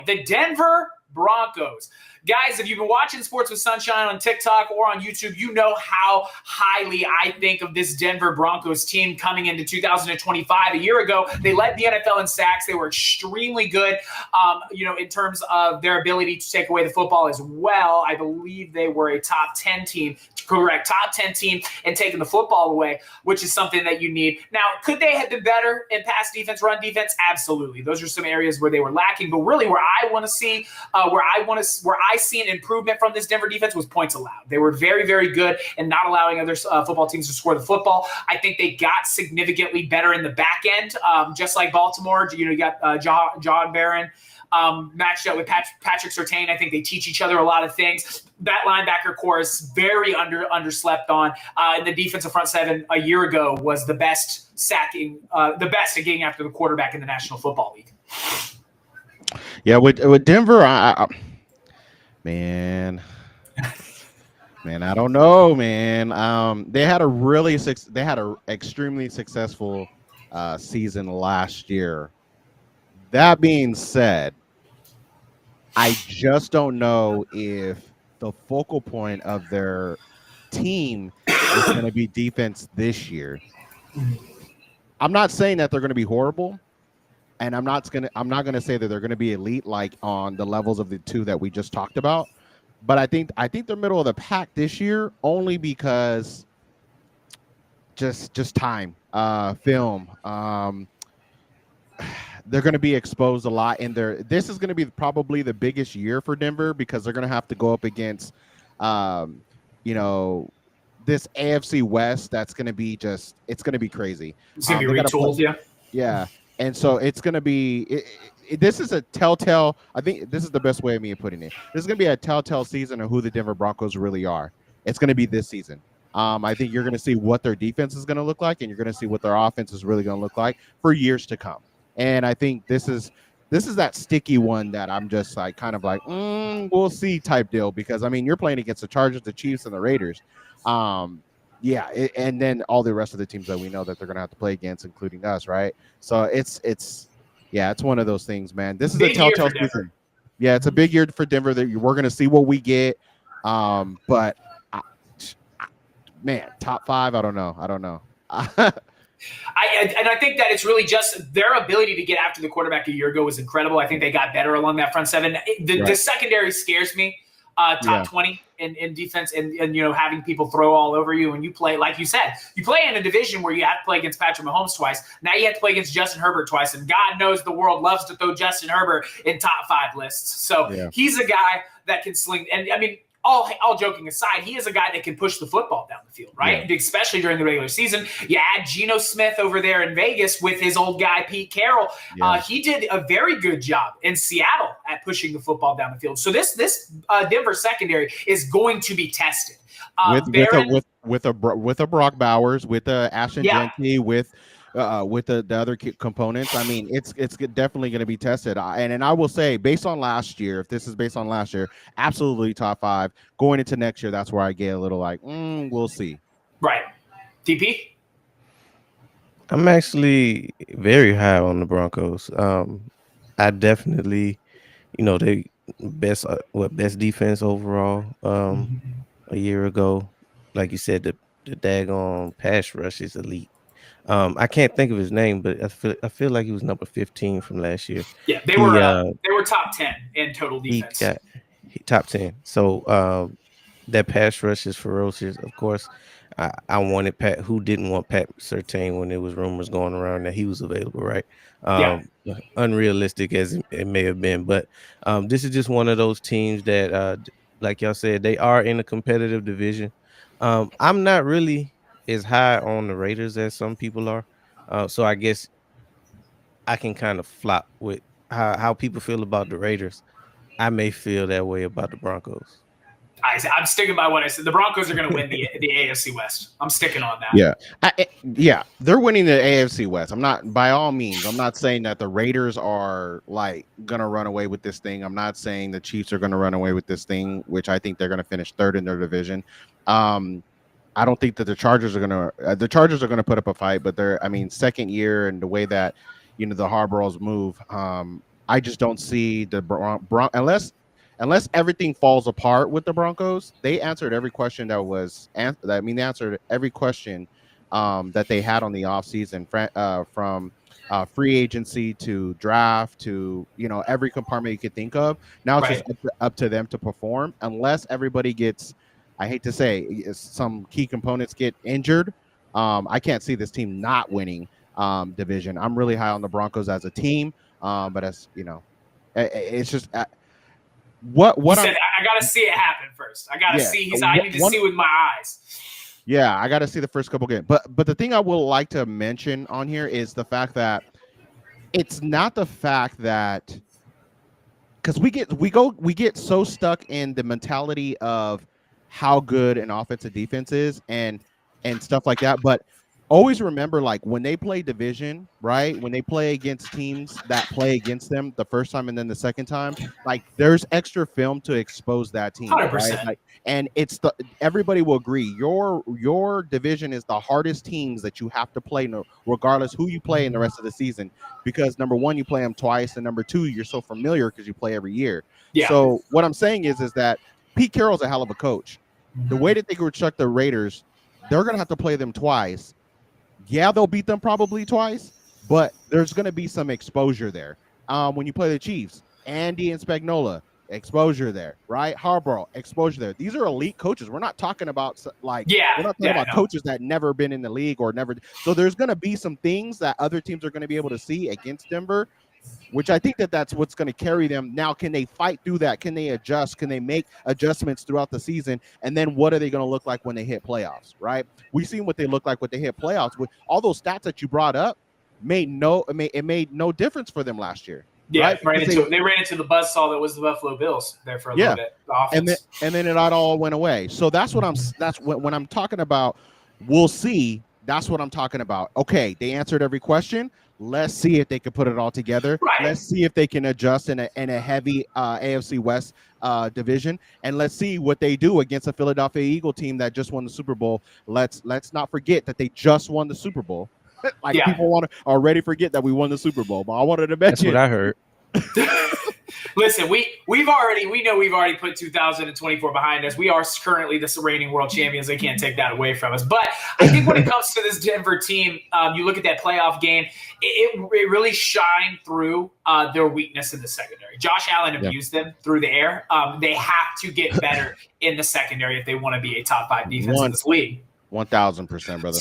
The Denver Broncos. Guys, if you've been watching Sports with Sunshine on TikTok or on YouTube, you know how highly I think of this Denver Broncos team coming into 2025. A year ago, they led the NFL in sacks. They were extremely good, in terms of their ability to take away the football as well. I believe they were a top 10 team, top 10 team in taking the football away, which is something that you need. Now, could they have been better in pass defense, run defense? Absolutely. Those are some areas where they were lacking, but really where I want to see, where I see an improvement from this Denver defense was points allowed. They were very, very good in not allowing other football teams to score the football. I think they got significantly better in the back end, just like Baltimore. You got John Barron matched up with Patrick Surtain. I think they teach each other a lot of things. That linebacker core is very underslept on. And the defensive front seven a year ago was the best at getting after the quarterback in the National Football League. Yeah, with Denver, man, I don't know, man. They had a extremely successful season last year. That being said, I just don't know if the focal point of their team is going to be defense this year. I'm not saying that they're going to be horrible. And I'm not going to say that they're going to be elite like on the levels of the two that we just talked about, but I think they're middle of the pack this year only because just time, film. They're going to be exposed a lot in there. This is going to be probably the biggest year for Denver because they're going to have to go up against, this AFC West. That's going to be it's going to be crazy. It's going to be retooled, yeah. Yeah. And so it's going to be this is a telltale. I think this is the best way of me putting it. This is going to be a telltale season of who the Denver Broncos really are. It's going to be this season. I think you're going to see what their defense is going to look like, and you're going to see what their offense is really going to look like for years to come. And I think this is that sticky one that I'm just like kind of like we'll see type deal because I mean you're playing against the Chargers, the Chiefs, and the Raiders. And then all the rest of the teams that we know that they're going to have to play against, including us, right? So it's one of those things, man. This is a telltale season. Yeah, it's a big year for Denver. That we're going to see what we get. But man, top 5, I don't know. I think that it's really just their ability to get after the quarterback a year ago was incredible. I think they got better along that front seven. The secondary scares me. Top 20 in defense and having people throw all over you and you play, like you said, you play in a division where you have to play against Patrick Mahomes twice. Now you have to play against Justin Herbert twice. And God knows the world loves to throw Justin Herbert in top 5 lists. So he's a guy that can sling. And I mean, all joking aside, he is a guy that can push the football down the field, right? Yeah. Especially during the regular season. You add Geno Smith over there in Vegas with his old guy, Pete Carroll. Yeah. He did a very good job in Seattle at pushing the football down the field. So this Denver secondary is going to be tested. With a Brock Bowers, with a Ashton Jeanty, with the other components. I mean, it's definitely going to be tested. And I will say, based on last year, if this is based on last year, absolutely top 5. Going into next year, that's where I get a little like, we'll see. Right. DP? I'm actually very high on the Broncos. I definitely, they best defense overall a year ago. Like you said, the daggone pass rush is elite. I can't think of his name, but I feel like he was number 15 from last year. Yeah, they were top 10 in total defense. Top 10. So that pass rush is ferocious. Of course, I wanted Pat. Who didn't want Pat Surtain when there was rumors going around that he was available, right? Unrealistic as it may have been, but this is just one of those teams that, like y'all said, they are in a competitive division. I'm not really as high on the Raiders as some people are. So I guess I can kind of flop with how people feel about the Raiders. I may feel that way about the Broncos. I'm sticking by what I said. The Broncos are going to win the AFC West. I'm sticking on that. Yeah. They're winning the AFC West. I'm not saying that the Raiders are like going to run away with this thing. I'm not saying the Chiefs are going to run away with this thing, which I think they're going to finish 3rd in their division. I don't think that the Chargers are going to put up a fight, but second year and the way that, the Harbaughs move, I just don't see the unless everything falls apart with the Broncos. They answered every question that was they answered every question that they had on the offseason from free agency to draft to every compartment you could think of. Now it's just up to them to perform. Unless everybody gets, I hate to say, some key components get injured. I can't see this team not winning division. I'm really high on the Broncos as a team, but as it's just what he said, I got to see it happen first. I got to see. I need to see with my eyes. Yeah, I got to see the first couple games. But the thing I would like to mention on here is the fact that it's not the fact that, because we get so stuck in the mentality of how good an offensive defense is and stuff like that. But always remember, like, when they play division, right? When they play against teams that play against them the first time and then the second time, like, there's extra film to expose that team, 100%. right? Like, and everybody will agree, your division is the hardest teams that you have to play, regardless who you play in the rest of the season, because number one, you play them twice, and number two, you're so familiar because you play every year. Yeah. So what I'm saying is that Pete Carroll's a hell of a coach. The way that they construct the Raiders, they're gonna have to play them twice. Yeah, they'll beat them probably twice, but there's going to be some exposure there. When you play the Chiefs, Andy and Spagnuolo, exposure there, right? Harbaugh, exposure there. These are elite coaches. We're not talking about we're not talking about coaches that never been in the league or never. So there's going to be some things that other teams are going to be able to see against Denver, which I think that's what's going to carry them. Now, can they fight through that? Can they adjust? Can they make adjustments throughout the season? And then what are they going to look like when they hit playoffs, right? We've seen what they look like when they hit playoffs. With all those stats that you brought up, it made no difference for them last year. Yeah, right? They ran into the buzzsaw that was the Buffalo Bills there for a little bit. And then it all went away. So that's when I'm talking about we'll see. That's what I'm talking about. Okay, they answered every question. Let's see if they can put it all together. Right. Let's see if they can adjust in a heavy AFC West division, and let's see what they do against a Philadelphia Eagle team that just won the Super Bowl. Let's not forget that they just won the Super Bowl. People want to already forget that we won the Super Bowl, but I wanted to mention. That's what I heard. Listen, we know we've already put 2024 behind us. We are currently the reigning world champions. They can't take that away from us. But I think when it comes to this Denver team, you look at that playoff game, it really shined through their weakness in the secondary. Josh Allen abused them through the air. They have to get better in the secondary if they want to be a top 5 defense in this league. 1,000%, brother.